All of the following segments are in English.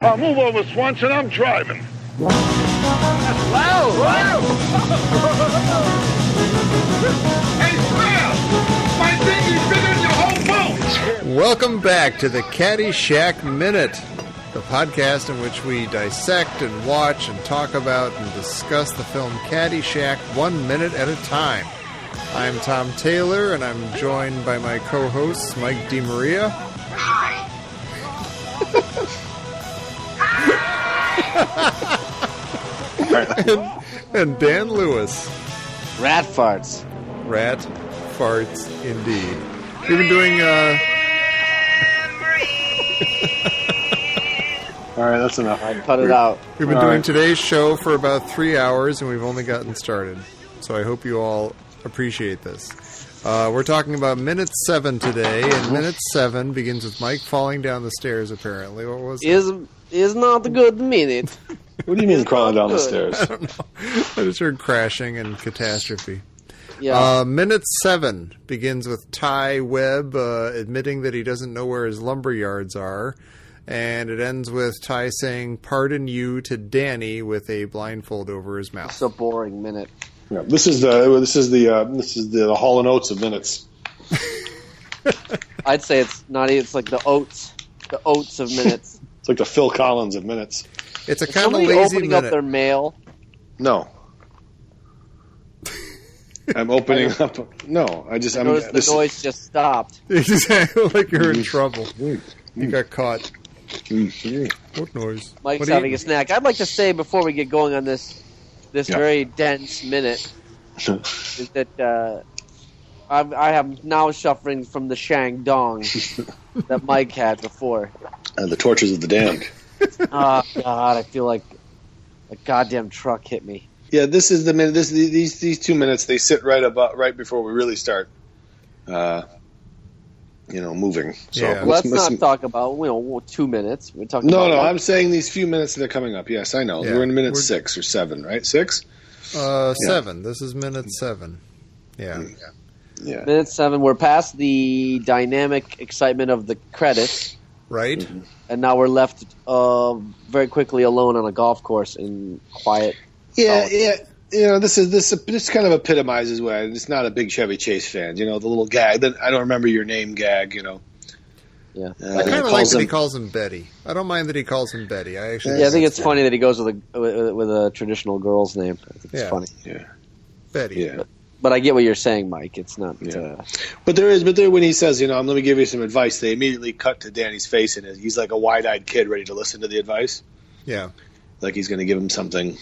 Move over, Swanson. I'm driving. Wow! Wow! Hey, Square! My dinghy's bigger than your whole boat! Welcome back to the Caddyshack Minute, the podcast in which we dissect and watch and talk about and discuss the film Caddyshack 1 minute at a time. I'm Tom Taylor, and I'm joined by my co-hosts, Mike DeMaria. Hi. and Dan Lewis. Rat farts. Rat farts, indeed. We've been doing, All right, that's enough. I cut it out. We've been doing today's show for about 3 hours, and we've only gotten started. So I hope you all appreciate this. We're talking about minute 7 today, and minute 7 begins with Mike falling down the stairs, apparently. What was it? Is not a good minute. What do you mean crawling down the stairs? I don't know. I just heard crashing and catastrophe. Yeah. Minute 7 begins with Ty Webb admitting that he doesn't know where his lumber yards are, and it ends with Ty saying "Pardon you" to Danny with a blindfold over his mouth. It's a boring minute. Yeah, this is the Hall & Oates of minutes. I'd say it's not. It's like the oats of minutes. It's like the Phil Collins of minutes. It's a Is kind of somebody lazy opening minute. up their mail? No. I'm opening up. No, I just. The noise just stopped. Exactly, like you're in trouble. You got caught. Mm. What noise? Mike's What having a snack. I'd like to say before we get going on this very dense minute is that I am now suffering from the Shandong that Mike had before. The tortures of the damned. Oh God, I feel like a goddamn truck hit me. Yeah, this is the minute. These 2 minutes, they sit right before we really start. Moving. So Yeah. Let's not talk about 2 minutes. We're talking. No, about I'm saying these few minutes that are coming up. Yes, I know. Yeah. We're in minute 6 or 7, right? 6. 7. This is minute 7. Yeah. Yeah. minute 7. We're past the dynamic excitement of the credits, Right? and now we're left very quickly alone on a golf course in quiet. Yeah, solitude. yeah. This kind of epitomizes why it's not a big Chevy Chase fan. The little gag. I don't remember your name gag. Yeah. I kind of like that he calls him Betty. I don't mind that he calls him Betty. I think it's funny that he goes with a traditional girl's name. I think it's funny. Yeah, Betty. yeah. But I get what you're saying, Mike. It's not. Yeah. But there when he says, let me give you some advice, they immediately cut to Danny's face, and he's like a wide-eyed kid ready to listen to the advice. Yeah. Like he's going to give him something,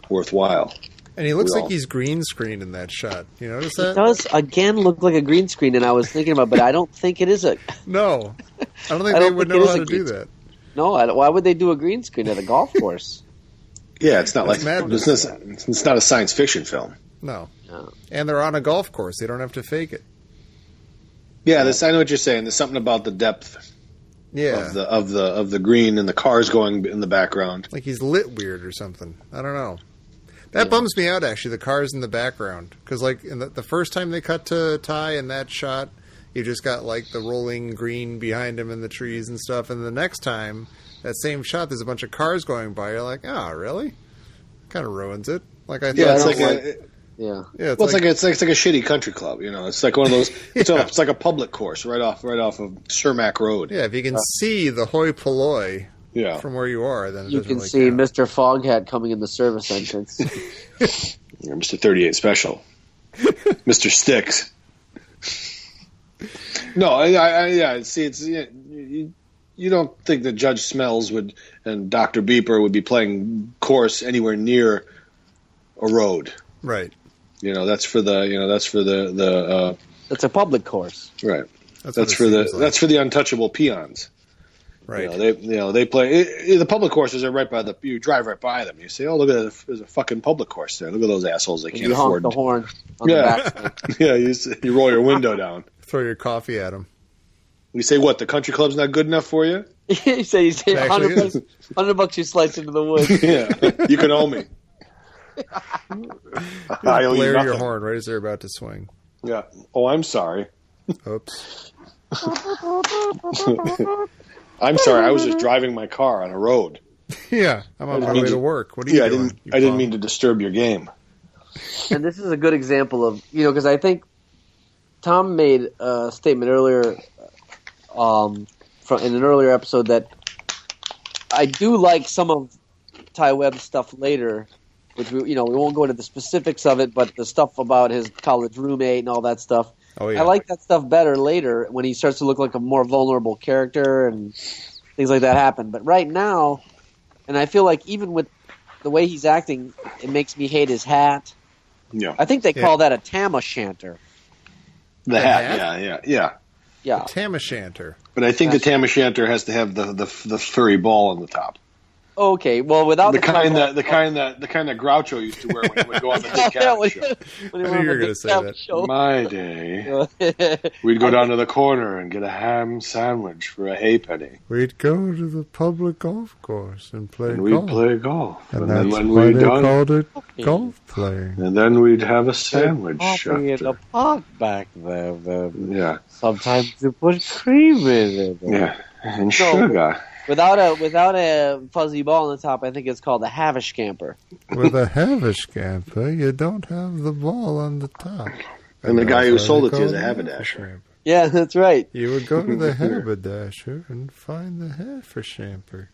worthwhile. And he looks like he's green screened in that shot. You notice that? It does again look like a green screen, and I was thinking about, but I don't think it is a. No, I don't think they would know how to do that. No, why would they do a green screen at a golf course? Yeah, it's not That's like madness. it's not a science fiction film. No. No. And they're on a golf course. They don't have to fake it. Yeah, I know what you're saying. There's something about the depth Yeah. of the green and the cars going in the background. Like he's lit weird or something. I don't know. That bums me out, actually, the cars in the background. Because, like, in the first time they cut to Ty in that shot, you just got, like, the rolling green behind him and the trees and stuff. And the next time, that same shot, there's a bunch of cars going by. You're like, oh, really? Kind of ruins it. Like, I thought. Yeah, it's it's like a shitty country club. It's like one of those. It's like a public course right off of Cermak Road. Yeah, if you can see the hoi polloi from where you are, then it You doesn't can really see count. Mr. Foghat coming in the service entrance. Yeah, Mr. 38 Special, Mr. Sticks. No, I see. It's you don't think that Judge Smells and Dr. Beeper would be playing course anywhere near a road, Right. That's for the It's a public course. right. That's That's for the untouchable peons. Right. They play the public courses are right by you drive right by them. You say, oh, look at that, there's a fucking public course there. Look at those assholes. They can't You honk afford the horn on the back. Yeah, you roll your window down. Throw your coffee at him. You say, what, the country club's not good enough for you? you say It actually is. $100 you slice into the wood. Yeah, you can owe me. I owe you Blare your nothing. horn right as they're about to swing. Yeah. Oh, I'm sorry. Oops. I'm sorry, I was just driving my car on a road. Yeah, I'm on my way to work. What are you doing? I didn't mean to disturb your game. And this is a good example of, because I think Tom made a statement earlier, in an earlier episode, that I do like some of Ty Webb's stuff later, which we won't go into the specifics of it, but the stuff about his college roommate and all that stuff. Oh, yeah. I like that stuff better later when he starts to look like a more vulnerable character and things like that happen. But right now, and I feel like even with the way he's acting, it makes me hate his hat. Yeah, I think they call that a tam-o'-shanter. The hat? Yeah. Tam-o'-shanter. But I think the tam-o'-shanter has to have the furry ball on the top. Okay, well, without the kind that Groucho used to wear when he would go on the Dick Cavett show. I knew you were going to say that. In my day, we'd go down to the corner and get a ham sandwich for a halfpenny. We'd go to the public golf course and play golf. We'd play golf. And then when we called it golf playing. And then we'd have a sandwich coffee in the pot back there. Yeah. Sometimes you put cream in it. Yeah, and sugar. Without a fuzzy ball on the top, I think it's called a Havishcamper. With a Havishcamper, you don't have the ball on the top. And the guy who sold it to you is a haberdasher. Yeah, that's right. You would go to the haberdasher and find the Havishcamper.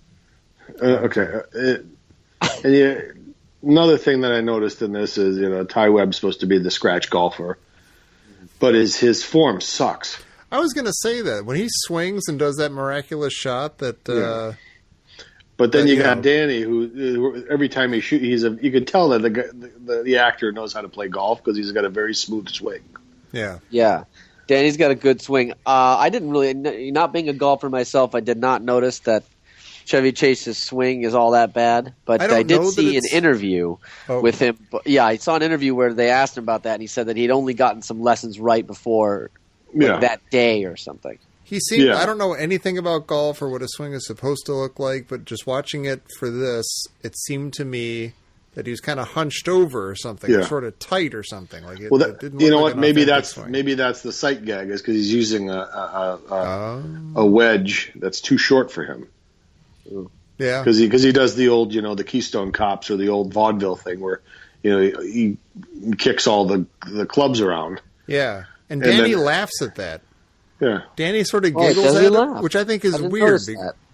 Another thing that I noticed in this is, Ty Webb's supposed to be the scratch golfer, but his form sucks. I was going to say that when he swings and does that miraculous shot that. But then you got Danny, who every time he shoots, you can tell that the actor knows how to play golf because he's got a very smooth swing. Yeah. Yeah. Danny's got a good swing. I didn't really, not being a golfer myself, I did not notice that Chevy Chase's swing is all that bad. But I did see an interview with him. Yeah, I saw an interview where they asked him about that, and he said that he'd only gotten some lessons right before. That day or something. He seemed. I don't know anything about golf or what a swing is supposed to look like, but just watching it for this, it seemed to me that he was kind of hunched over or something, sort of tight or something. Like it didn't look like maybe that's the sight gag is because he's using a wedge that's too short for him. Yeah, because he does the old the Keystone Cops or the old vaudeville thing where he kicks all the clubs around. Yeah. And Danny laughs at that. Yeah. Danny sort of giggles at it, which I think is weird.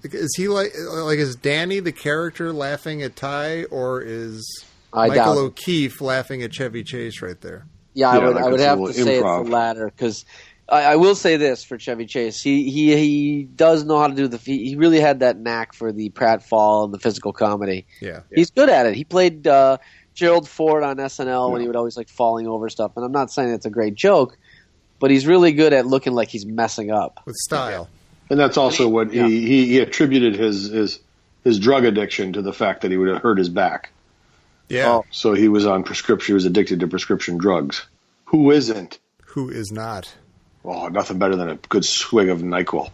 Is he like is Danny the character laughing at Ty, or is Michael O'Keefe laughing at Chevy Chase right there? Yeah, I would have to say it's the latter because I will say this for Chevy Chase, he does know how to do he really had that knack for the pratfall and the physical comedy. Yeah, he's good at it. He played Gerald Ford on SNL when he would always falling over stuff, and I'm not saying it's a great joke. But he's really good at looking like he's messing up with style, and that's also what he attributed his drug addiction to the fact that he would have hurt his back. Yeah, so he was on prescription. He was addicted to prescription drugs. Who isn't? Who is not? Oh, nothing better than a good swig of NyQuil.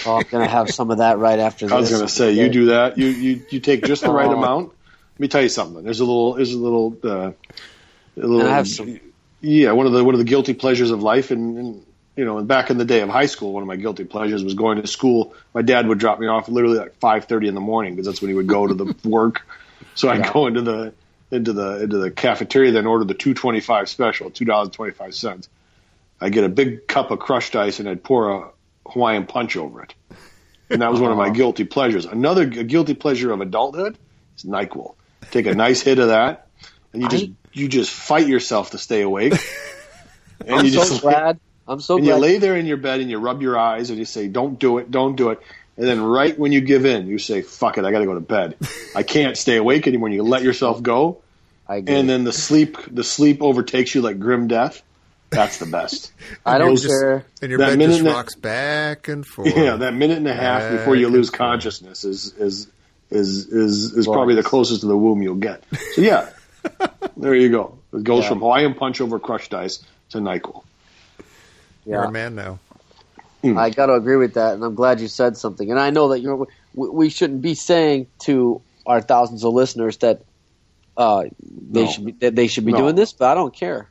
I'm gonna have some of that right after this. I was gonna say you do that. You take just the right amount. Let me tell you something. There's a little. And I have some. Yeah, one of the guilty pleasures of life, and back in the day of high school, one of my guilty pleasures was going to school. My dad would drop me off literally at 5:30 in the morning because that's when he would go to the work. So I'd go into the cafeteria, then order the $2.25 special, $2.25. I'd get a big cup of crushed ice and I'd pour a Hawaiian punch over it, and that was one of my guilty pleasures. Another guilty pleasure of adulthood is NyQuil. Take a nice hit of that, and you just fight yourself to stay awake. And I'm so glad. You lay there in your bed and you rub your eyes and you say, "Don't do it, don't do it." And then right when you give in, you say, "Fuck it, I got to go to bed. I can't stay awake anymore." And you let yourself go, and then the sleep overtakes you like grim death. That's the best. I don't care. And your bed just rocks back and forth. Yeah, that minute and a half before you lose consciousness is probably the closest to the womb you'll get. So yeah. There you go. It goes from Hawaiian punch over crushed ice to NyQuil. You're a man now. I got to agree with that, and I'm glad you said something. And I know that we shouldn't be saying to our thousands of listeners that they should be doing this, but I don't care.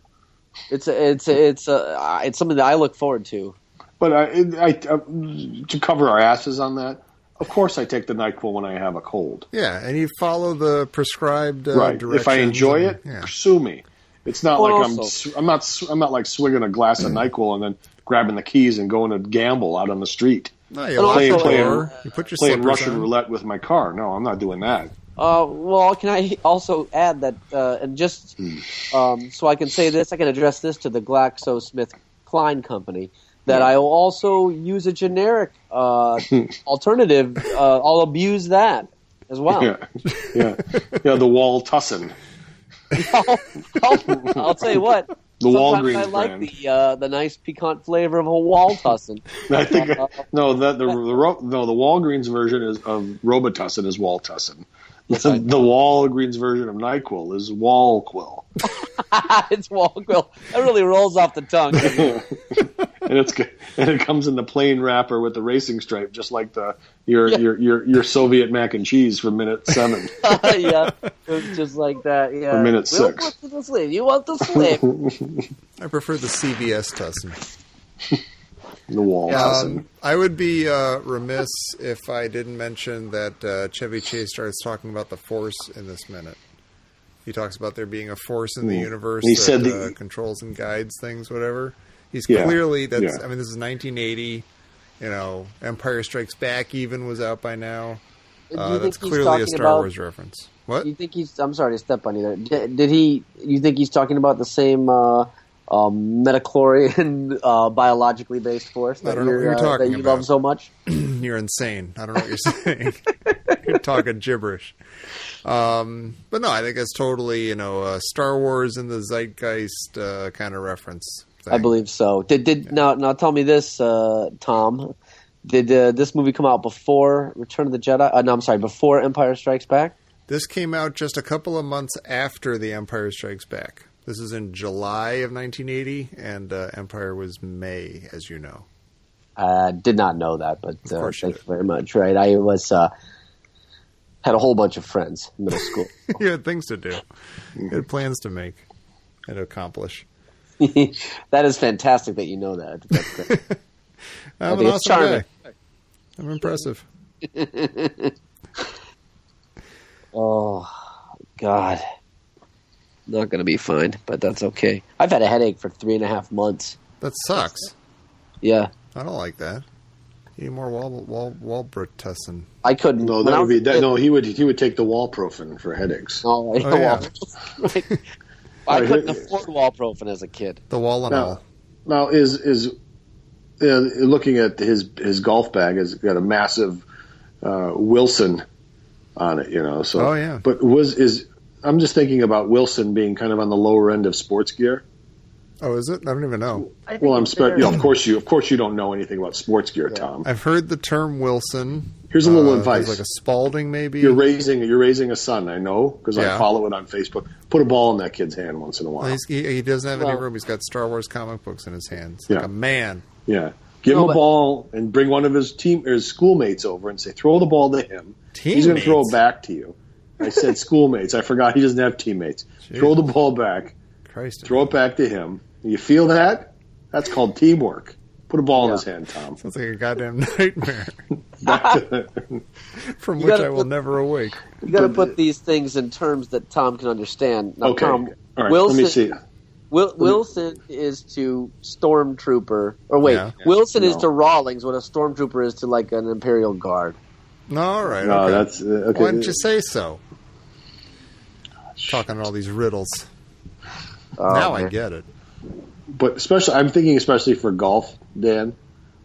It's something that I look forward to. But to cover our asses on that, of course I take the NyQuil when I have a cold. Yeah, and you follow the prescribed right. directions. If I enjoy it, sue me. It's not like I'm not like swinging a glass of NyQuil and then grabbing the keys and going to gamble out on the street. No, you put your playing Russian on. roulette with my car. No, I'm not doing that. Well, can I also add that, and just so I can say this, I can address this to the GlaxoSmithKline company, that I will also use a generic alternative. I'll abuse that as well. Yeah, the Waltussin. I'll tell you what. The Walgreens I like brand. the nice piquant flavor of a Waltussin. I think the Walgreens version of Robitussin is Waltussin. The Walgreens version of NyQuil is Walquil. It's Walquil. That really rolls off the tongue. and it comes in the plain wrapper with the racing stripe, just like your Soviet mac and cheese from minute 7. Yeah, it was just like that. Yeah, or minute 6. You want the slip? I prefer the CVS Tussin. The wall. I would be remiss if I didn't mention that Chevy Chase starts talking about the Force in this minute. He talks about there being a force in the universe that controls and guides things, whatever. He's clearly, I mean, this is 1980. You know, Empire Strikes Back even was out by now. That's clearly a Star Wars reference. What? You think I'm sorry to step on you there. You think he's talking about the same metachlorian biologically based force that you love so much? You're insane. I don't know what you're saying. You're talking gibberish. But no, I think it's totally, Star Wars in the zeitgeist kind of reference thing. I believe so. Now tell me this, Tom. Did this movie come out before Return of the Jedi? No, I'm sorry, before Empire Strikes Back? This came out just a couple of months after The Empire Strikes Back. This is in July of 1980, and Empire was May, as you know. Did not know that, but thank you very much. Right, I was had a whole bunch of friends in middle school. You had things to do. You had plans to make and accomplish. That is fantastic that you know that. That's great. I'm an awesome guy. I'm impressive. Oh, God. Not going to be fine, but that's okay. I've had a headache for 3.5 months. That sucks. Yeah. I don't like that. You need more Walbrotussin. I couldn't. No, that would be that. No, he would take the Walprofen for headaches. Oh yeah. Right. I couldn't afford Walprofen as a kid. The Wallenol. Now is looking at his golf bag has got a massive Wilson on it, So, oh yeah. But I'm just thinking about Wilson being kind of on the lower end of sports gear. Oh, is it? I don't even know. Well, of course you don't know anything about sports gear, Tom. I've heard the term Wilson. Here's a little advice. Like a Spalding, maybe. You're raising a son. I know because I follow it on Facebook. Put a ball in that kid's hand once in a while. He doesn't have any room. He's got Star Wars comic books in his hands. Like a man. Yeah. Give him a ball and bring one of his schoolmates over and say, throw the ball to him. He's going to throw it back to you. I said schoolmates. I forgot he doesn't have teammates. Jeez. Throw the ball back. Throw it back to him. You feel that? That's called teamwork. Put a ball in his hand, Tom. Sounds like a goddamn nightmare. From which I will never awake. You got to put these things in terms that Tom can understand. Now, okay. Tom, all right. Let me see. Wilson is to Stormtrooper. Or wait, Wilson is to Rawlings what a Stormtrooper is to like an Imperial Guard. No, all right. No, okay. that's okay. Why didn't you say so? Talking all these riddles. Now I get it. But I'm thinking especially for golf, Dan.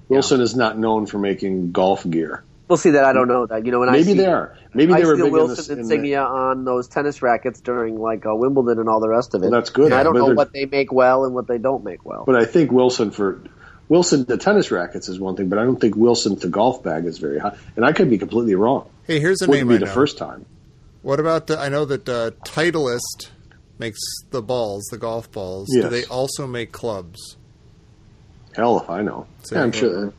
Wilson is not known for making golf gear. We'll see that. I don't know that. Maybe they are. Maybe they were big Wilson insignia on those tennis rackets during like Wimbledon and all the rest of it. Well, that's good. And I don't know what they make well and what they don't make well. But I think Wilson the tennis rackets is one thing, but I don't think Wilson the golf bag is very high. And I could be completely wrong. Hey, here's a name. Wouldn't be the first time. What about I know that Titleist makes the balls, the golf balls. Yes. Do they also make clubs? Hell if I know. I'm sure.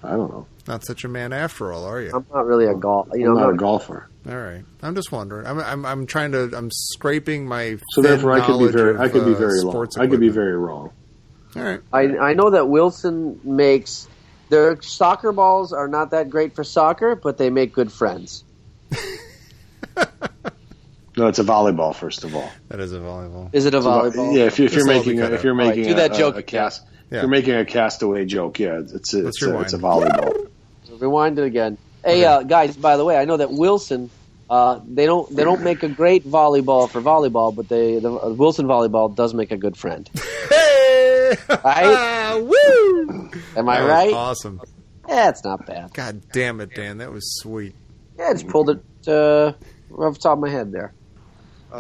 I don't know. Not such a man after all, are you? I'm not really a golfer. I'm not a golfer. All right. I'm just wondering. I'm scraping my. So therefore, I could be very wrong. I could be very wrong. All right. I know that Wilson makes Their soccer balls are not that great for soccer, but they make good friends. No, it's a volleyball. First of all, That is a volleyball. Is it a volleyball? Yeah, if you're It's all making together. if you're making do that joke a again. cast, if you're making a castaway joke. Yeah, it's a volleyball. Rewind it again. Hey, guys! By the way, I know that Wilson. They don't make a great volleyball for volleyball, but the Wilson volleyball does make a good friend. Hey! Right? Woo! Am I That was right? awesome. Yeah, it's not bad. God damn it, Dan. That was sweet. Yeah, I just pulled it off the top of my head there.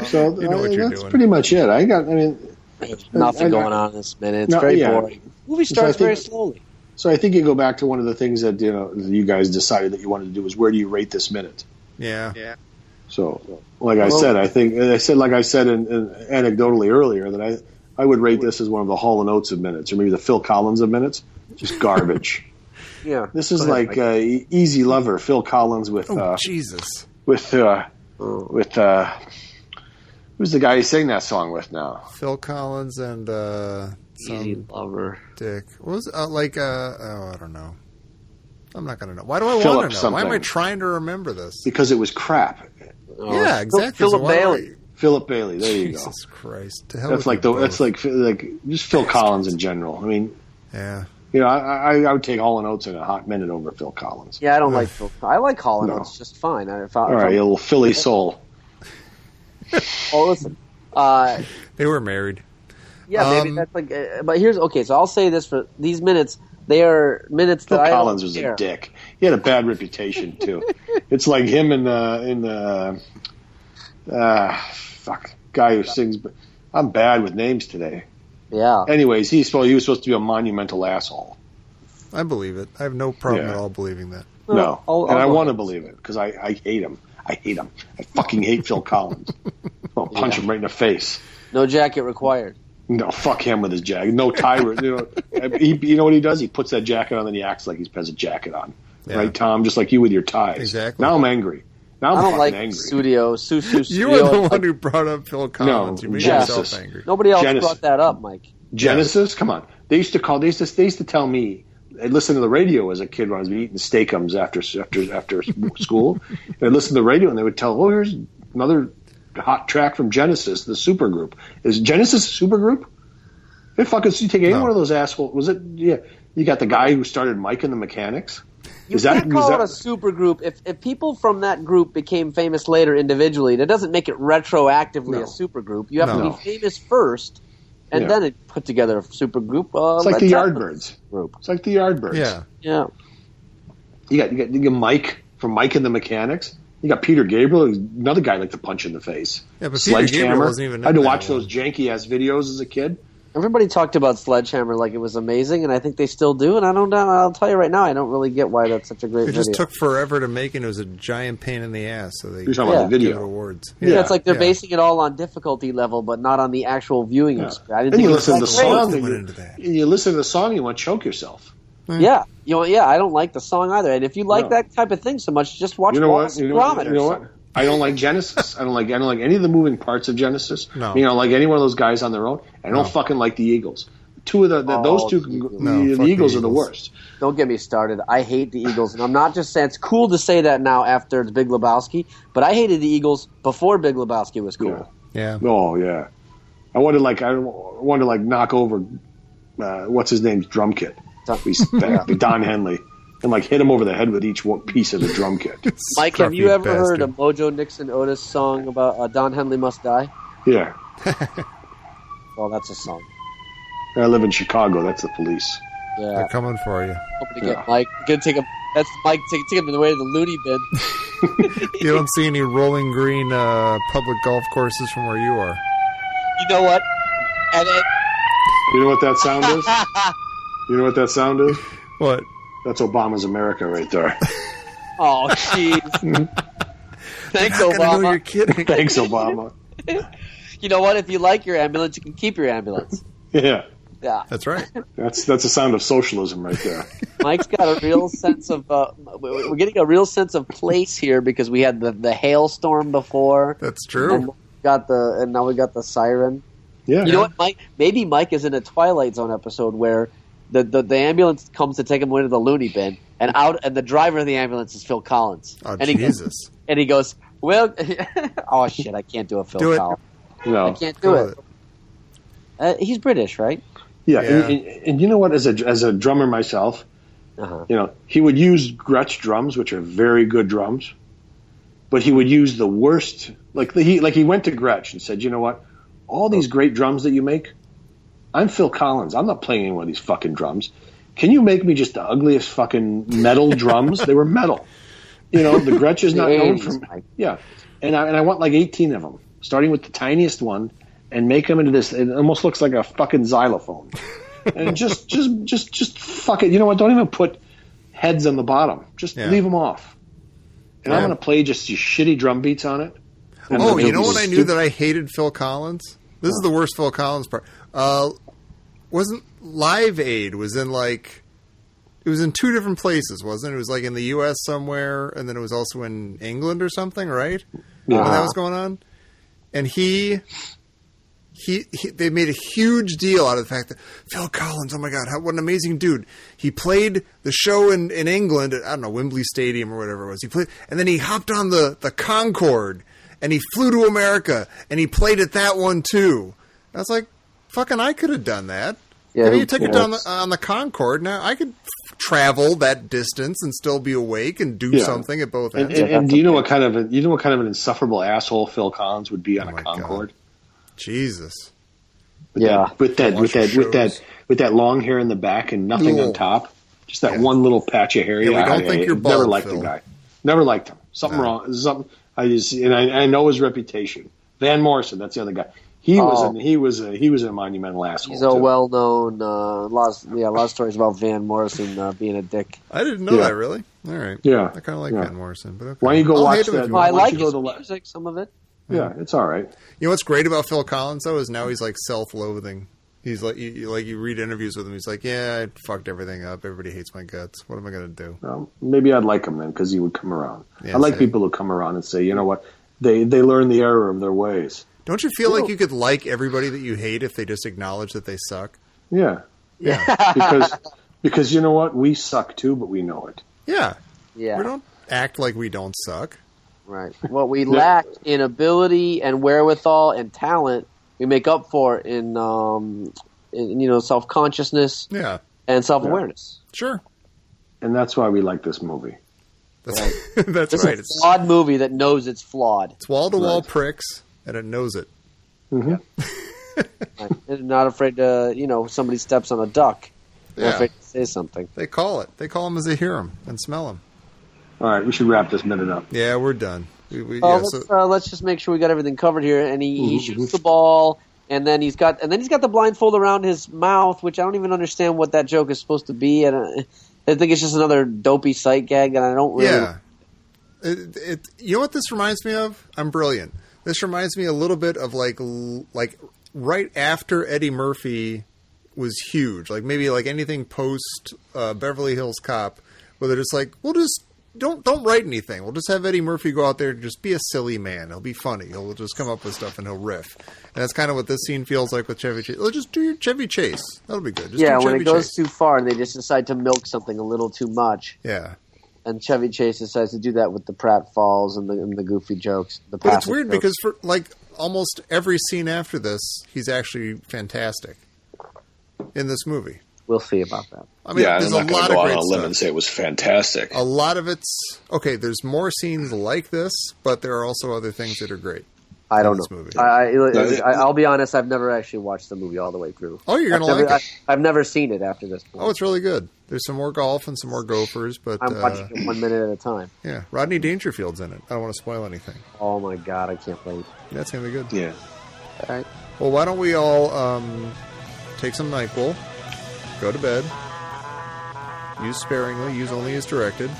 So You know what you're that's doing. pretty much it. There's nothing going on this minute. It's No, very yeah. boring. Movie starts very slowly. So I think you go back to one of the things that you guys decided that you wanted to do is where do you rate this minute? Yeah. So, like I said anecdotally earlier that I would rate this as one of the Hall & Oates of minutes, or maybe the Phil Collins of minutes. Just garbage. Yeah. This is like Easy Lover, Phil Collins with Jesus. with who's the guy he sang that song with now? Phil Collins and Easy some Lover. dick. What was I don't know. I'm not going to know. Why do I Philip want to know? something. Why am I trying to remember this? Because it was crap. Yeah, exactly. Philip So why do Bailey. Philip Bailey. There you go. Jesus Christ. To hell That's with like you both. like just Phil Collins in general. I mean, Yeah. I would take Hall & Oates in a hot minute over Phil Collins. Yeah, I don't like Phil. I like Hall & No. Oates just fine. All right, you little Philly soul. Listen. They were married. Yeah, maybe that's like. But here's okay. So I'll say this for these minutes. They are minutes Phil that I Collins don't was care. a dick. He had a bad reputation too. It's like him in guy who sings. I'm bad with names today. Yeah. Anyways, he was supposed to be a monumental asshole. I believe it. I have no problem Yeah. at all believing that. No, I'll and I go want to ahead. believe it because I hate him. I hate him. I fucking hate Phil Collins. I'll punch him right in the face. No jacket required. No, fuck him with his jacket. No tie. You know what he does? He puts that jacket on and he acts like he has a jacket on. Yeah. Right, Tom? Just like you with your ties. Exactly. Now I'm angry. Now I'm I don't fucking like angry. studio. You were the one who brought up Phil Collins. No, You made Genesis. yourself angry. Nobody else Genesis. brought that up, Mike. Genesis? Come on. They used to tell me, I'd listen to the radio as a kid when I was eating steakums after school. And I'd listen to the radio and they would tell, here's another hot track from Genesis, the supergroup. Is Genesis a supergroup? Hey, fucking, you take any one of those assholes. Was it? Yeah. You got the guy who started Mike and the Mechanics. You can't call it a super group. If people from that group became famous later individually, that doesn't make it retroactively a super group. You have to be famous first, and then it put together a super group. It's like the Yardbirds group. It's like the Yardbirds. Yeah. You got Mike from Mike and the Mechanics. You got Peter Gabriel, who's another guy like to punch in the face. Yeah, but Peter Gabriel wasn't even in I had to that watch one. those janky ass videos as a kid. Everybody talked about Sledgehammer like it was amazing, and I think they still do. And I'll tell you right now, I don't really get why that's such a great It video. just took forever to make, and it was a giant pain in the ass. So they You're talking about the gave video. it awards. Yeah, it's like they're basing it all on difficulty level, but not on the actual viewing experience. I didn't And think you it was listen to the that great. song, They and went into that. you listen to the song, you want to choke yourself. Yeah, I don't like the song either. And if you like that type of thing so much, just watch Wallace and Gromit or something. I don't like Genesis. I don't like any of the moving parts of Genesis. No. I don't like any one of those guys on their own. I don't fucking like the Eagles. Two of those two, the Eagles are the worst. Don't get me started. I hate the Eagles, and I'm not just saying it's cool to say that now after it's Big Lebowski, but I hated the Eagles before Big Lebowski was cool. Yeah. Oh yeah. I wanted to knock over what's his name's drum kit. Don Henley. And hit him over the head with each one piece of the drum kit. Mike, have you Scruffy ever heard a bastard. Mojo Nixon Otis song about Don Henley Must Die? Yeah. Well, that's a song. I live in Chicago. That's the police. Yeah. They're coming for you. Hoping to get Mike. Gonna take him. That's Mike. Take him away to the loony bin. You don't see any rolling green public golf courses from where you are. You know what? And it, You know what that sound is? You know what that sound is? What? That's Obama's America right there. oh, jeez. Thanks, I know Obama. you're kidding. Thanks, Obama. You know what? If you like your ambulance, you can keep your ambulance. Yeah. Yeah. That's right. That's a sound of socialism right there. Mike's got a real sense of we're getting a real sense of place here because we had the hailstorm before. That's true. And now we got the siren. Yeah. You know what, Mike? Maybe Mike is in a Twilight Zone episode where the ambulance comes to take him into the loony bin, and the driver of the ambulance is Phil Collins. Oh, and Jesus. He goes, well, oh shit, I can't do a Phil Collins. No, I can't do it. He's British, right? Yeah. And you know what? As a drummer myself, he would use Gretsch drums, which are very good drums, but he would use the worst. He went to Gretsch and said, you know what? All these great drums that you make, I'm Phil Collins. I'm not playing any one of these fucking drums. Can you make me just the ugliest fucking metal drums? They were metal. The Gretsch is not known for. Yeah, and I want like 18 of them, starting with the tiniest one, and make them into this. It almost looks like a fucking xylophone. And just fuck it. You know what? Don't even put heads on the bottom. Just leave them off. And I'm going to play just these shitty drum beats on it. Oh, you know what I knew that I hated Phil Collins? This is the worst Phil Collins part. Wasn't Live Aid was in it was in two different places, wasn't it? It was like in the U.S. somewhere, and then it was also in England or something, right? Yeah. When that was going on? And they made a huge deal out of the fact that Phil Collins, oh my God, what an amazing dude. He played the show in England at, I don't know, Wembley Stadium or whatever it was. He played, and then he hopped on the Concorde, and he flew to America, and he played at that one too. I was like, fucking, I could have done that. Yeah, maybe you took it down on the Concorde. Now I could travel that distance and still be awake and do something at both ends. And do you know what kind of an insufferable asshole Phil Collins would be on a Concorde? God. Jesus. With that long hair in the back and nothing on top, just that one little patch of hair. Yeah, we don't think you're bald. Never liked Phil. the guy. Never liked him. Something wrong. Something. I know his reputation. Van Morrison, that's the other guy. He was a monumental asshole. He's a well-known. A lot of stories about Van Morrison being a dick. I didn't know that, really. All right. Yeah, I kind of like Van Morrison, but okay. Why don't you go watch that? I like his music, some of it. Yeah, it's all right. You know what's great about Phil Collins though is now he's like self-loathing. He's like you read interviews with him. He's like, yeah, I fucked everything up. Everybody hates my guts. What am I going to do? Well, maybe I'd like him then because he would come around. Yeah, I like people who come around and say, you know what, they learn the error of their ways. Don't you feel like you could like everybody that you hate if they just acknowledge that they suck? Yeah. Because you know what, we suck too, but we know it. Yeah. We don't act like we don't suck. Right. What we lack in ability and wherewithal and talent, we make up for in self-consciousness and self-awareness. Yeah. Sure. And that's why we like this movie. That's right. It's a flawed movie that knows it's flawed. It's wall-to-wall pricks, and it knows it. Mm-hmm. Right. It's not afraid to, somebody steps on a duck. They're afraid to say something. They call it. They call them as they hear them and smell them. All right, we should wrap this minute up. Yeah, we're done. Let's just make sure we got everything covered here. And he shoots the ball, and then he's got the blindfold around his mouth, which I don't even understand what that joke is supposed to be. And I think it's just another dopey sight gag, and I don't really. Yeah. You know what this reminds me of? I'm brilliant. This reminds me a little bit of like right after Eddie Murphy was huge, like maybe like anything post Beverly Hills Cop, where they're just like, we'll just. Don't write anything. We'll just have Eddie Murphy go out there and just be a silly man. He'll be funny. He'll just come up with stuff and he'll riff. And that's kind of what this scene feels like with Chevy Chase. Let's just do your Chevy Chase. That'll be good. When it goes too far, they just decide to milk something a little too much. Yeah. And Chevy Chase decides to do that with the pratfalls and the goofy jokes. But it's weird because for like almost every scene after this, he's actually fantastic in this movie. We'll see about that. I mean, there's I'm not going to go out on a limb and say it was fantastic. A lot of it's okay. There's more scenes like this, but there are also other things that are great. I don't know. Movie. I'll be honest. I've never actually watched the movie all the way through. Oh, you're gonna like it. I've never seen it after this point. Oh, it's really good. There's some more golf and some more gophers, but I'm watching it 1 minute at a time. Yeah, Rodney Dangerfield's in it. I don't want to spoil anything. Oh my god, I can't wait. That's gonna be good. Yeah. All right. Well, why don't we all take some NyQuil, go to bed, use sparingly, use only as directed,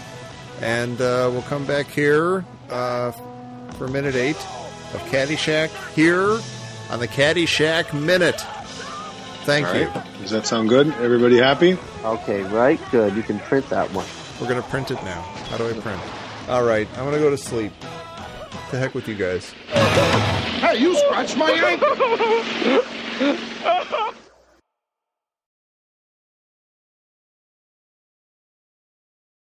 and we'll come back here for minute 8 of Caddyshack here on the Caddyshack Minute. Thank you. Does that sound good? Everybody happy? Okay, right? Good. You can print that one. We're going to print it now. How do I print? All right, I'm going to go to sleep. The heck with you guys. Hey, you scratched my ankle!